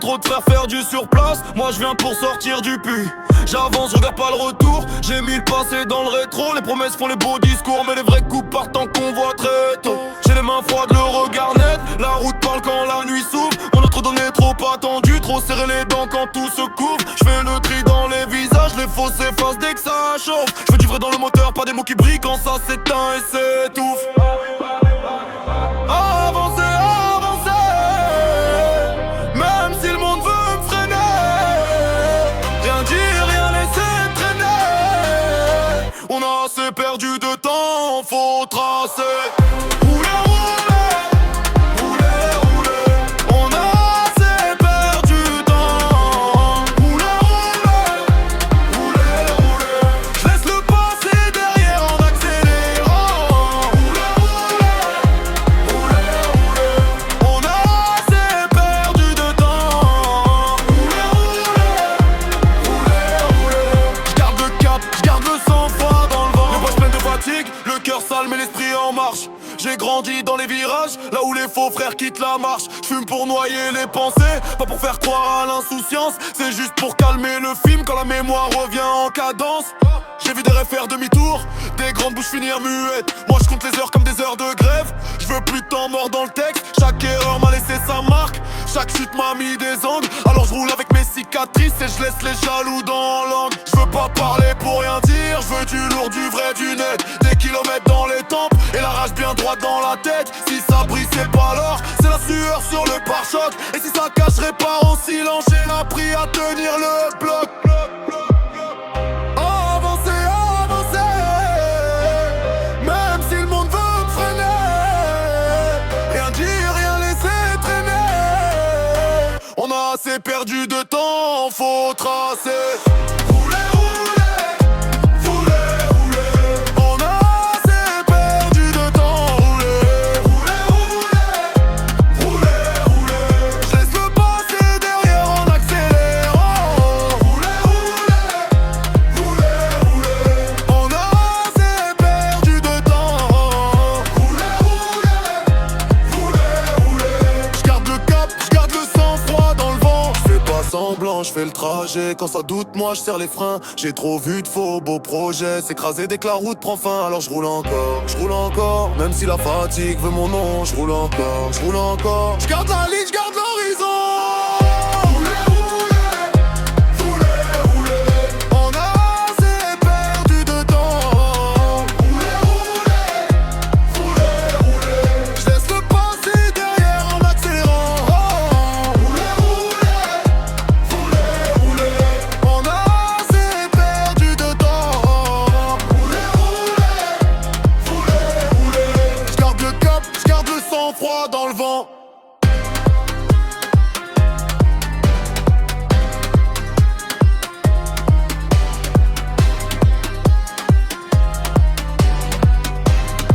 Trop de frères faire du surplace, moi je viens pour sortir du puits. J'avance, je regarde pas le retour, j'ai mis le passé dans le rétro. Les promesses font les beaux discours, mais les vrais coups partent en convoi très tôt. J'ai les mains froides, le regard net, la route parle quand la nuit s'ouvre. On a trop donné, trop attendu, trop serré les dents quand tout se couvre. Je fais le tri dans les visages, les faux s'effacent dès que ça chauffe. Je veux du vrai dans le moteur, pas des mots qui brillent quand ça s'éteint et s'étouffe. Avancer, avancer, même si le monde veut me freiner. Rien dire, rien laisser traîner. On a assez perdu de temps, faut tracer. Le cœur sale mais l'esprit en marche. J'ai grandi dans les virages, là où les faux frères quittent la marche. J'fume pour noyer les pensées, pas pour faire croire à l'insouciance. C'est juste pour calmer le film quand la mémoire revient en cadence. J'ai vu des rêves faire demi-tour, des grandes bouches finir muettes. Moi je compte les heures comme des heures de grève. Je veux plus de temps mort dans le texte. Chaque erreur m'a laissé sa marque, chaque chute m'a mis des angles. Alors je roule avec mes cicatrices et je laisse les jaloux dans l'angle. Je veux pas parler pour rien dire, je veux du lourd, du vrai, du net. Des kilomètres dans les tempes et la rage bien droite dans la tête. Si ça brille c'est pas l'or, c'est la sueur sur le pare-choc. Et si ça cacherait pas en silence, j'ai appris à tenir le bloc. Avancer, avancer, même si le monde veut me freiner. Rien dire, rien laisser traîner. On a assez perdu de temps, faut tracer. Semblant, je fais le trajet, quand ça doute moi je serre les freins. J'ai trop vu de faux beaux projets s'écraser dès que la route prend fin. Alors je roule encore, même si la fatigue veut mon nom. Je roule encore, je garde la ligne, je garde l'horizon. Froid dans le vent.